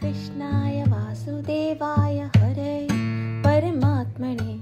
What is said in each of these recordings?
कृष्णाय वासुदेवाय हरे परमात्मने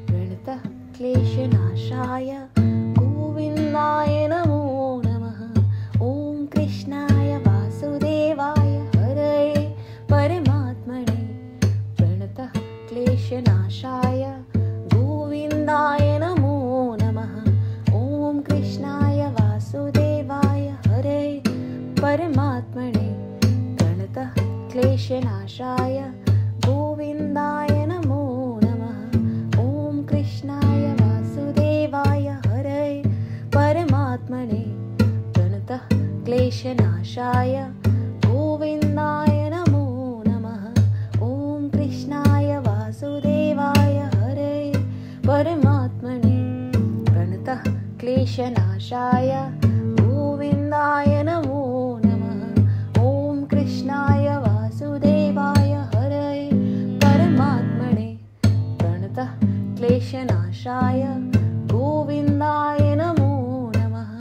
प्रणतः क्लेशनाशाय गोविन्दाय नमो नमः। ॐ कृष्णाय वासुदेवाय हरे परमात्मने प्रणतः क्लेशनाशाय गोविन्दाय नमो नमः। ॐ कृष्णाय वासुदेवाय हरे परमात्मने प्रणतः क्लेशनाशाय गोविन्दाय नमो नमः। ॐ कृष्णाय वासुदेवाय हरे परमात्मने प्रणतः क्लेशनाशाय गोविन्दाय नमो नमः। ॐ कृष्णाय वासुदेवाय हरे परमात्मने प्रणतः क्लेशनाशाय गोविन्दाय नमो नमः। ॐ कृष्णाय वासुदेवाय हरे परमात्मने प्रणतः क्लेशनाशाय गोविन्दाय नमो नमः।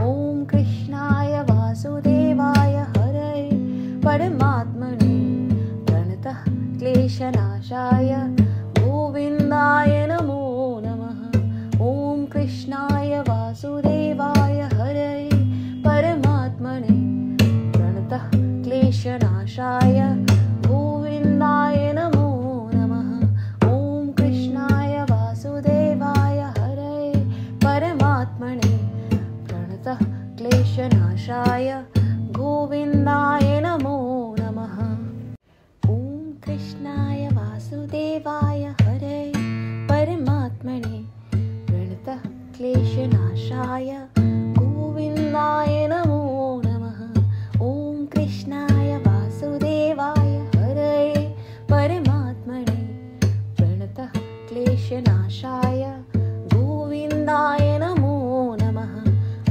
ॐ कृष्णाय वासुदेवाय हरे परमात्मने प्रणतः क्लेशनाशाय गोविन्दाय नमो नमः। ॐ कृष्णाय वासुदेवाय हरे परमात्मने प्रणतः क्लेशनाशाय गोविन्दाय नमो नमः। ॐ कृष्णाय वासुदेवाय हरे परमात्मने प्रणतः क्लेशनाशाय गोविन्दाय नमो नमः। ॐ कृष्णाय वासुदेवाय हरे परमात्मने प्रणतः क्लेशनाशाय गोविन्दाय नमो नमः। ॐ कृष्णाय वासुदेवाय हरे परमात्मने प्रणतः क्लेशनाशाय गोविन्दाय नमो नमः।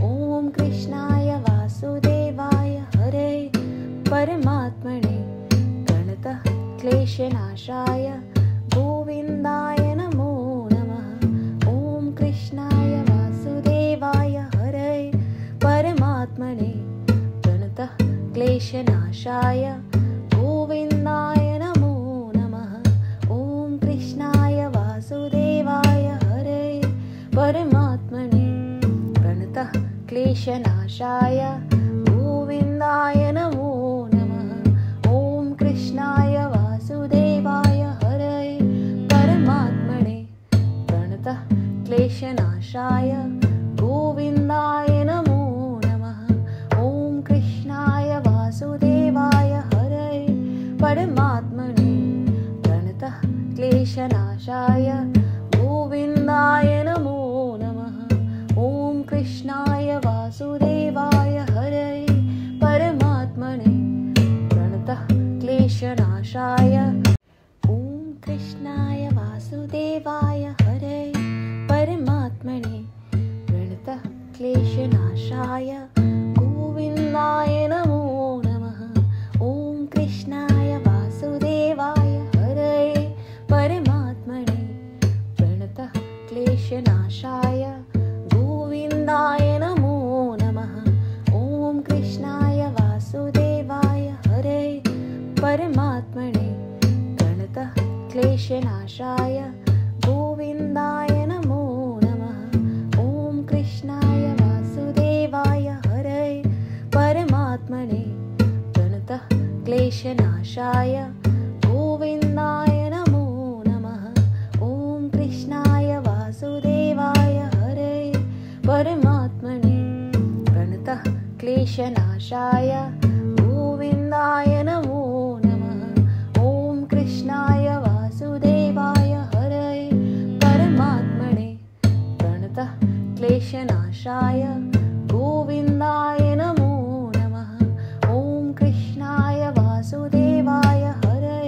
ॐ कृष्णाय वासुदेवाय हरे परमात्मने प्रणतः क्लेशनाशाय गोविन्दाय नमो नमः। ॐ कृष्णाय वासुदेवाय हरे परमात्मने प्रणतः क्लेशनाशाय गोविन्दाय नमो नमः। ॐ कृष्णाय वासुदेवाय हरे परमात्मने प्रणतः क्लेशनाशाय गोविन्दाय नमो नमः। ॐ कृष्णाय वासुदेवाय हरे परमात्मने प्रणतः क्लेशनाशाय गोविन्दाय नमो नमः। ॐ कृष्णाय वासुदेवाय हरे परमात्मने प्रणतः क्लेशनाशाय गोविन्दाय नमो नमः। ॐ कृष्णाय वासुदेवाय हरे परमात्मने प्रणतः क्लेशनाशाय ॐ कृष्णाय वासुदेवाय हरे परमात्मने प्रणतः क्लेशनाशाय गोविन्दाय नमो नमः। ॐ कृष्णाय वासुदेवाय हरे परमात्मने प्रणतः क्लेशनाशाय गोविन्दाय नमो नमः। ॐ कृष्णाय वासुदेवाय हरे परमात्मने प्रणतः क्लेशनाशाय गोविन्दाय नमो नमः। ॐ कृष्णाय वासुदेवाय हरे परमात्मने प्रणतः क्लेशनाशाय गोविन्दाय नमो नमः। ॐ कृष्णाय वासुदेवाय हरे परमात्मने प्रणतः क्लेशनाशाय गोविन्दाय नमो नमः। ॐ कृष्णाय वासुदेवाय हरे परमात्मने प्रणतः क्लेशनाशाय गोविन्दाय नमो नमः। ॐ कृष्णाय वासुदेवाय हरे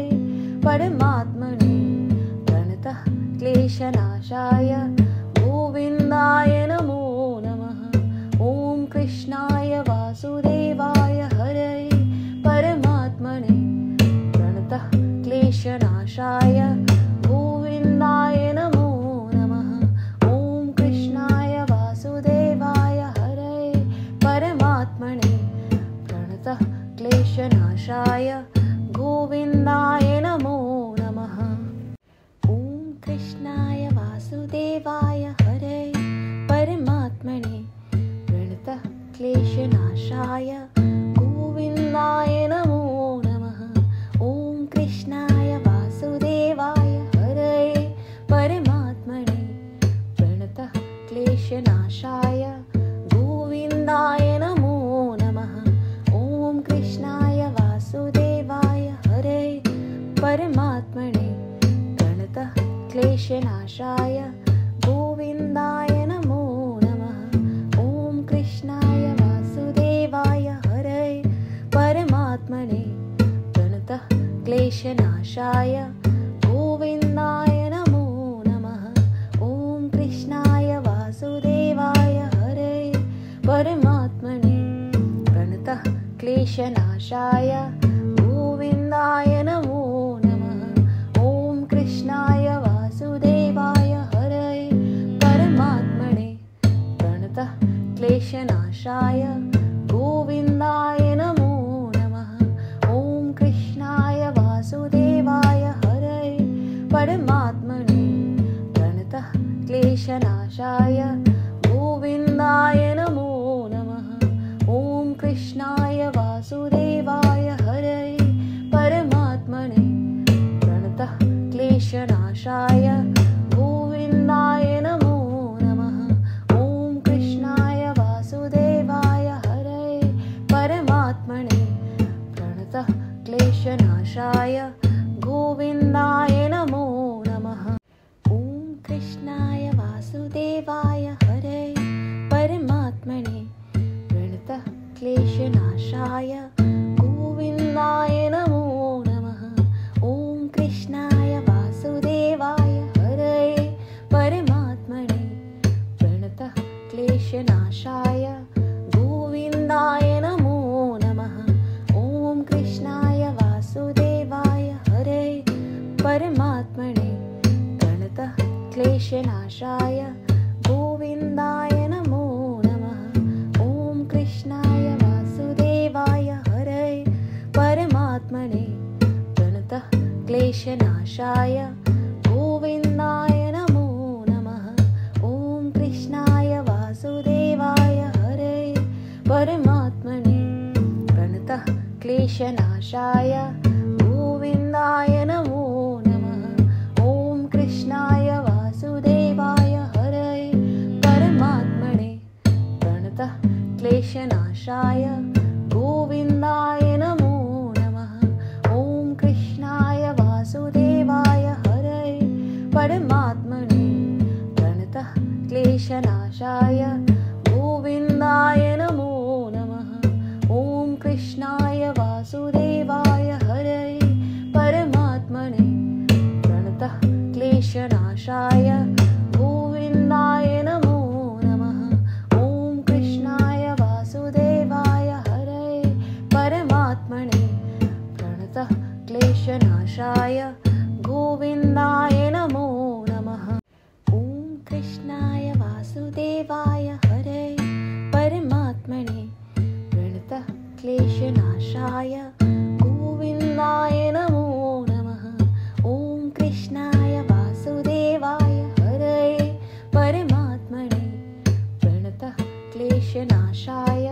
परमात्मने प्रणतः क्लेशनाशाय गोविन्दाय नमो नमः। ॐ कृष्णाय वासुदेवाय हरे परमात्मने प्रणतः क्लेशनाशाय गोविन्दाय नमो नमः। ॐ कृष्णाय वासुदेवाय हरे परमात्मने प्रणतः क्लेशनाशाय गो गोविन्दाय नमो नमः। ॐ कृष्णाय वासुदेवाय हरे परमात्मने प्रणतः क्लेशनाशाय गोविन्दाय नमो नमः। ॐ कृष्णाय वासुदेवाय हरे परमात्मने प्रणतः क्लेशनाशाय गोविन्दाय नमो नमः। ॐ कृष्णाय वासुदेवाय हरे परमात्मने प्रणतः क्लेशनाशाय गोविन्दाय नमो नमः। ॐ कृष्णाय वासुदेवाय हरे परमात्मने प्रणतः क्लेशनाशाय गोविन्दाय नमो नमः। ॐ कृष्णाय वासुदेवाय हरे परमात्मने प्रणतः क्लेशनाशाय गोविन्दाय नमो नमः। ॐ कृष्णाय वासुदेवाय हरे परमात्मने प्रणतः क्लेशनाशाय गोविन्दाय नमो नमः। ॐ कृष्णाय वासुदेवाय हरे परमात्मने प्रणतः क्लेशनाशाय गोविन्दाय नमो नमः। ॐ कृष्णाय वासुदेवाय हरे परमात्मने प्रणतः क्लेशनाशाय गोविन्दाय नमो नमः। ॐ कृष्णाय वासुदेवाय हरे परमात्मने प्रणतः क्लेशनाशाय गोविन्दाय नमो नमः। ॐ कृष्णाय वासुदेवाय हरे परमात्मने प्रणतः क्लेशनाशाय गोविन्दाय नमो नमः। ॐ कृष्णाय वासुदेवाय हरे परमात्मने प्रणतः क्लेशनाशाय गोविन्दाय नमो नमः। ॐ कृष्णाय वासुदेवाय हरे परमात्मने प्रणतः क्लेशनाशाय गोविन्दाय नमो नमः। ॐ कृष्णाय वासुदेवाय हरे परमात्मने प्रणतः क्लेशनाशाय गोविन्दाय नमो नमः। ॐ कृष्णाय वासुदेवाय हरे परमात्मने प्रणतः क्लेशनाशाय गोविन्दाय नमो नमः। ॐ कृष्णाय वासुदेवाय हरे परमात्मने प्रणतः क्लेशनाशाय गोविन्दाय नमो नमः। ॐ कृष्णाय वासुदेवाय हरे परमात्मने प्रणतः क्लेशनाशाय गोविन्दाय नमो नमः। ॐ कृष्णाय वासुदेवाय हरे परमात्मने प्रणतः क्लेशनाशाय गोविन्दाय नमो नमः। ॐ कृष्णाय वासुदेवाय हरे परमात्मने प्रणतः क्लेशनाशाय गोविन्दाय नमो नमः। ॐ कृष्णाय वासुदेवाय हरे परमात्मने प्रणतः क्लेशनाशाय गोविन्दाय नमो नमः। ॐ कृष्णाय वासुदेवाय हरे परमात्मने प्रणतः क्लेशनाशाय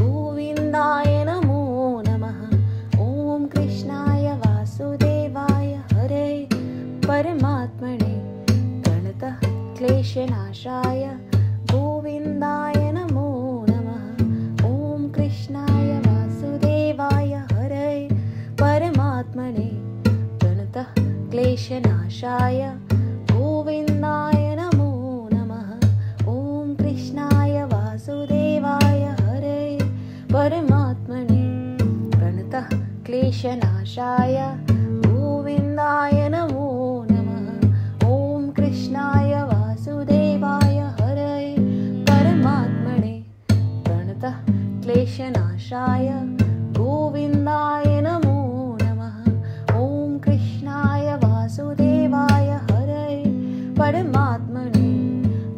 गोविन्दाय नमो नमः। ॐ कृष्णाय वासुदेवाय हरे परमात्मने प्रणतः क्लेशनाशाय गोविन्दाय नमो नमः। ॐ कृष्णाय वासुदेवाय हरे परमात्मने प्रणतः क्लेशनाशाय गोविन्दाय नमो नमः। ॐ कृष्णाय वासुदेवाय हरे परमात्मने प्रणतः क्लेशनाशाय गोविन्दाय नमो नमः। ॐ कृष्णाय वासुदेवाय हरे परमात्मने प्रणतः क्लेशनाशाय गोविन्दाय नमो नमः। ॐ कृष्णाय वासुदेवाय हरे परमात्मने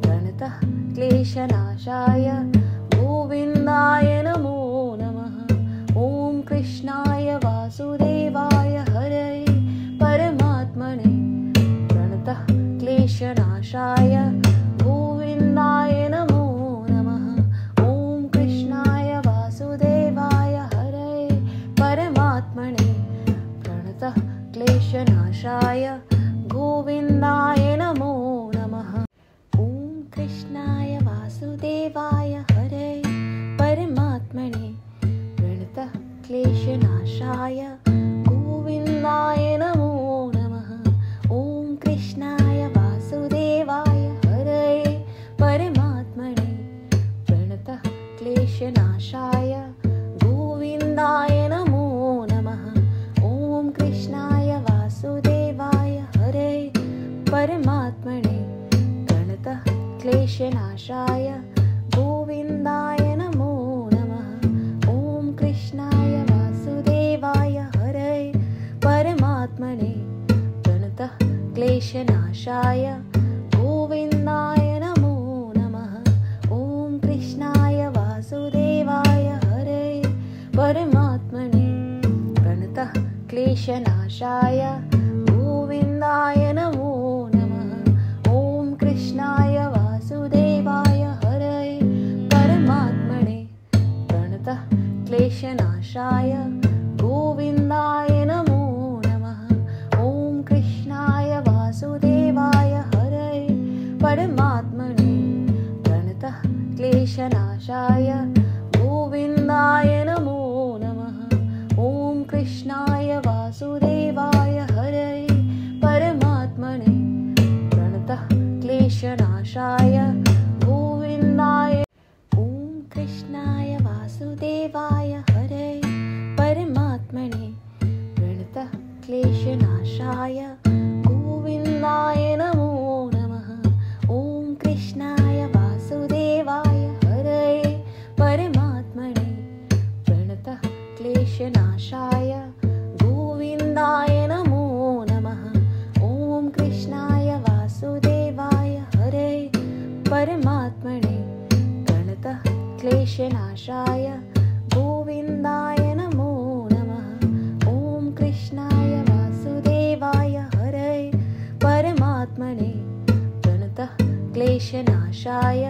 प्रणतः क्लेशनाशाय गोविन्दाय नमो नमः। ॐ कृष्णाय वासुदेवाय क्लेशनाशाय गोविन्दाय नमो नमः। ॐ कृष्णाय वासुदेवाय हरये परमात्मने प्रणतः क्लेशनाशाय गोविन्दाय नमो नमः। ॐ कृष्णाय वासुदेवाय हरये परमात्मने प्रणतः क्लेशनाशाय गोविन्दाय नमो नमः। ॐ कृष्णाय वासुदेवाय हरये परमात्मने प्रणतः क्लेशनाशाय गोविन्दाय नमो नमः। ॐ कृष्णाय वासुदेवाय हरये परमात्मने प्रणतः क्लेशनाशाय गोविन्दाय नमो नमः। ॐ कृष्णाय वासुदेवाय हरये परमात्मने प्रणतः क्लेशनाशाय गोविन्दाय नमो नमः। ॐ कृष्णाय वासुदेवाय हरये परमात्मने प्रणतः क्लेशनाशाय गोविन्दाय नमो नमः। ॐ कृष्णाय वासुदेवाय हरये परमात्मने प्रणतः क्लेशनाशाय गोविन्दाय नमो नमः। ॐ कृष्णाय वासुदेवाय हरये परमात्मने प्रणतः क्लेशनाशाय गोविन्दाय नमो नमः। ॐ कृष्णाय वासुदेवाय हरये परमात्मने प्रणतः क्लेशनाशाय गोविन्दाय। ॐ कृष्णाय वासुदेवाय हरये परमात्मने प्रणतः क्लेशनाशाय गोविन्दाय नमो नमः। ॐ कृष्णाय वासुदेवाय हरये परमात्मने प्रणतः क्लेशनाशाय गोविन्दाय नमो नमः। ॐ कृष्णाय वासुदेवाय हरये परमात्मने प्रणतः क्लेशनाशाय गोविन्दाय नमो नमः। ॐ कृष्णाय वासुदेवाय हरये परमात्मने प्रणतः क्लेशनाशाय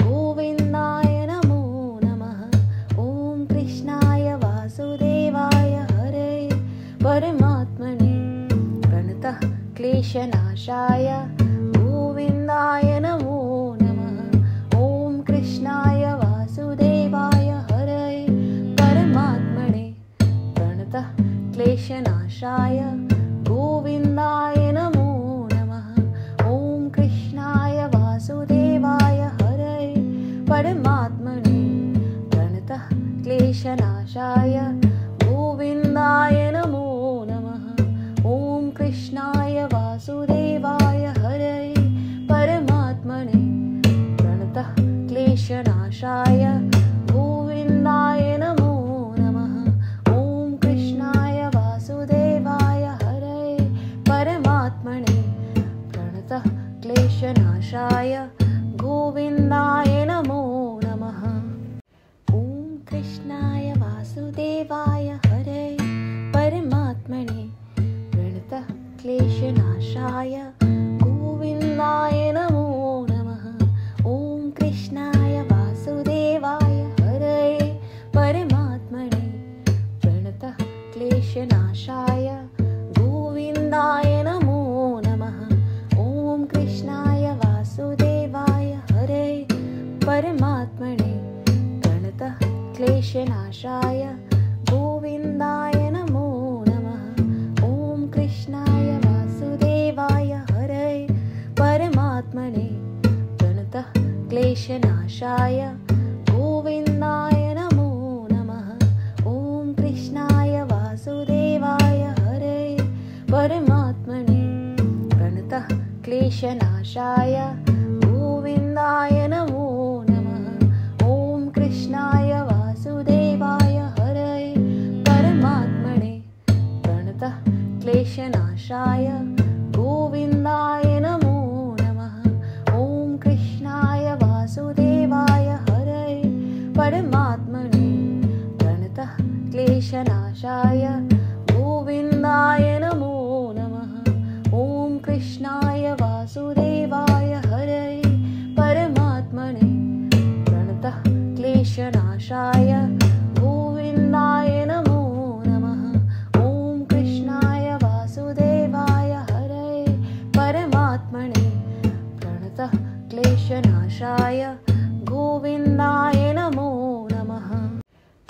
गोविन्दाय नमो नमः। ॐ कृष्णाय वासुदेवाय हरये परमात्मने प्रणतः क्लेशनाशाय गोविन्दाय नमो नमः। ॐ कृष्णाय वासुदेवाय हरये परमात्मने प्रणतः क्लेशनाशाय गोविन्दाय नमो नमः। ॐ कृष्णाय वासुदेवाय हरये परमात्मने प्रणतः क्लेशनाशाय गोविन्दाय नमो नमः। ॐ कृष्णाय वासुदेवाय हरये परमात्मने प्रणतः क्लेशनाशाय गोविन्दाय नमो नमः। ॐ कृष्णाय वासुदेवाय हरये परमात्मने प्रणतः क्लेशनाशाय गोविन्दाय नमो नमः। ॐ कृष्णाय वासुदेवाय हरये परमात्मने प्रणतः क्लेशनाशाय गोविन्दाय नमो नमः। ॐ कृष्णाय वासुदेवाय हरये परमात्मने प्रणतः क्लेशनाशाय गोविन्दाय नमो नमः। ॐ कृष्णाय वासुदेवाय हरये परमात्मने प्रणतः क्लेशनाशाय गोविन्दाय नमो नमः। ॐ कृष्णाय वासुदेवाय हरये परमात्मने प्रणतः क्लेशनाशाय गोविन्दाय नमो नमः। ॐ कृष्णाय वासुदेवाय हरये परमात्मने प्रणतः क्लेशनाशाय गोविन्दाय नमो नमः। ॐ कृष्णाय वासुदेवाय हरये परमात्मने प्रणतः क्लेशनाशाय गोविन्दाय नमो नमः। ॐ कृष्णाय वासुदेवाय हरये परमात्मने प्रणतः क्लेशनाशाय गोविन्दाय नमो नमः। ॐ कृष्णाय वासुदेवाय क्लेशनाशाय गोविन्दाय नमो नमः। ॐ कृष्णाय वासुदेवाय हरये परमात्मने प्रणतः क्लेशनाशाय गोविन्दाय नमो नमः।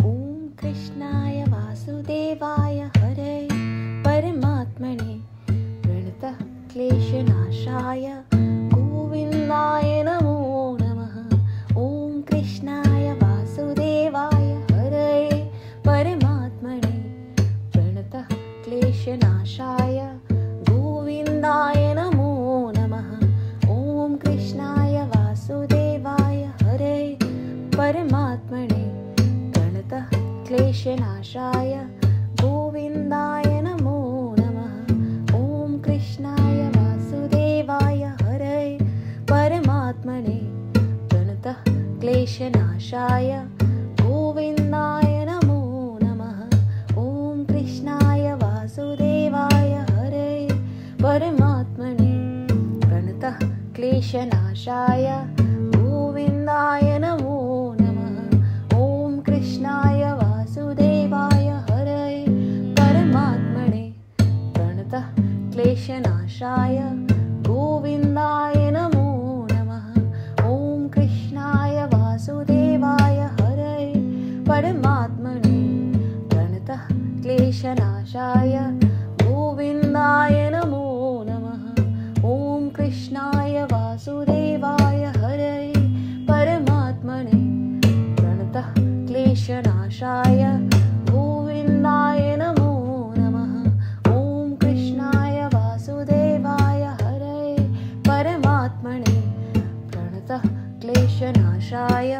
ॐ कृष्णाय वासुदेवाय हरये परमात्मने प्रणतः क्लेशनाशाय गोविन्दाय नमो नमः। ॐ कृष्णाय वासुदेवाय हरये परमात्मने प्रणतः क्लेशनाशाय गोविन्दाय नमो नमः। ॐ कृष्णाय वासुदेवाय हरये परमात्मने प्रणतः क्लेशनाशाय गोविन्दाय नमो नमः। ॐ कृष्णाय वासुदेवाय हरये परमात्मने प्रणतः क्लेशनाशाय गोविन्दाय नमो नमः। ॐ कृष्णाय वासुदेवाय हरये परमात्मने प्रणतः क्लेशनाशाय गोविन्दाय नमो नमः। ॐ कृष्णाय वासुदेवाय हरये परमात्मने प्रणतः क्लेशनाशाय गोविन्दाय नमो नमः। ॐ कृष्णाय वासुदेवाय हरये परमात्मने प्रणतः क्लेशनाशाय गोविन्दाय नमो नमः। ॐ कृष्णाय वासुदेवाय हरये परमात्मने प्रणतः क्लेशनाशाय गोविन्दाय नमो नमः। ॐ कृष्णाय वासुदेवाय हरये परमात्मने प्रणतः क्लेशनाशाय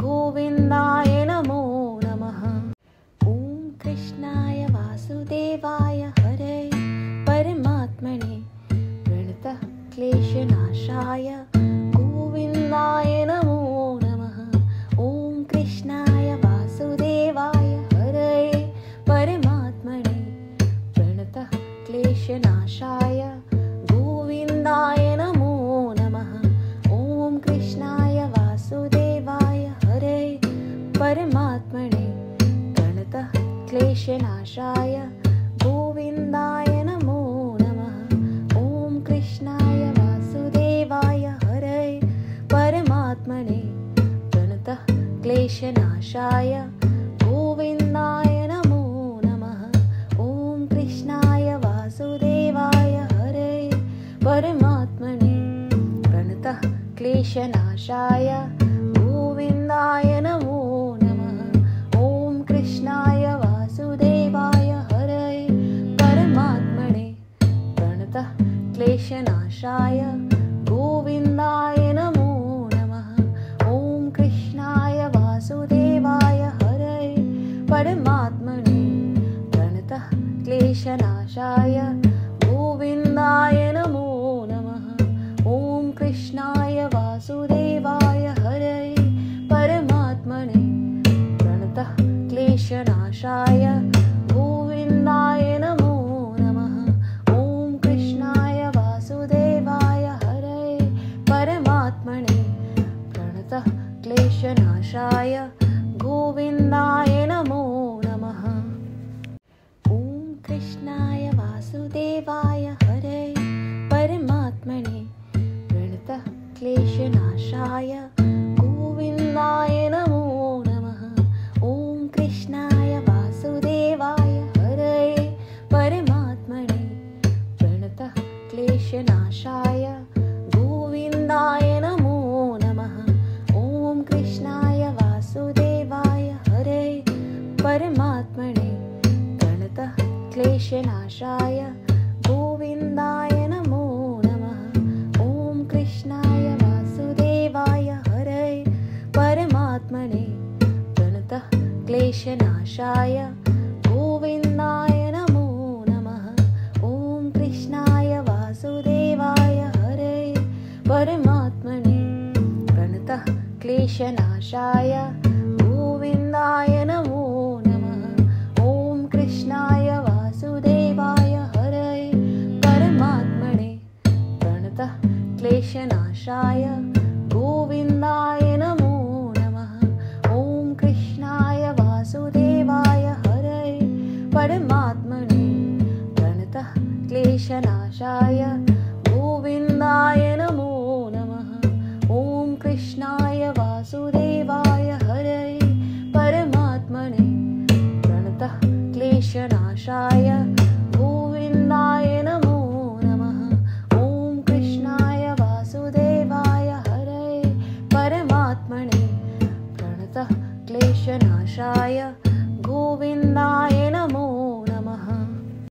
गोविन्दाय नमो नमः। ॐ कृष्णाय वासुदेवाय हरये परमात्मने प्रणतः क्लेशनाशाय गोविन्दाय नमो नमः। ॐ कृष्णाय वासुदेवाय हरये परमात्मने प्रणतः क्लेशनाशाय गोविन्दाय नमो नमः। ॐ कृष्णाय वासुदेवाय हरये परमात्मने प्रणतः क्लेशनाशाय गोविन्दाय नमो नमः। ॐ कृष्णाय वासुदेवाय हरये परमात्मने प्रणतः क्लेशनाशाय गोविन्दाय नमो नमः। ॐ कृष्णाय वासुदेवाय हरये परमात्मने प्रणतः क्लेशनाशाय गोविन्दाय नमो नमः। ॐ कृष्णाय वासुदेवाय हरये परमात्मने प्रणतः क्लेशनाशाय गोविन्दाय नमो नमः। ॐ कृष्णाय वासुदेवाय हरये परमात्मने प्रणतः क्लेशनाशाय गोविन्दाय नमो नमः। ॐ कृष्णाय वासुदेवाय हरये परमात्मने प्रणतः क्लेशनाशाय गोविन्दाय नमो नमः। ॐ कृष्णाय वासुदेवाय हरये परमात्मने प्रणतः क्लेशनाशाय गोविन्दाय नमो नमः। ॐ कृष्णाय वासुदेवाय हरये परमात्मने प्रणतः क्लेशनाशाय गोविन्दाय नमो नमः। ॐ कृष्णाय वासुदेवाय हरये परमात्मने प्रणतः क्लेशनाशाय गोविन्दाय नमो नमः। ॐ कृष्णाय वासुदेवाय हरये परमात्मने प्रणतः क्लेशनाशाय गोविन्दाय नमो नमः। ॐ कृष्णाय वासुदेवाय हरये परमात्मने प्रणतः क्लेशनाशाय गोविन्दाय नमो नमः। ॐ कृष्णाय वासुदेवाय हरये परमात्मने प्रणतः क्लेशनाशाय गोविन्दाय नमो नमः। ॐ कृष्णाय वासुदेवाय हरये परमात्मने प्रणतः क्लेशनाशाय गोविन्दाय नमो नमः। ॐ कृष्णाय कृष्णाय वासुदेवाय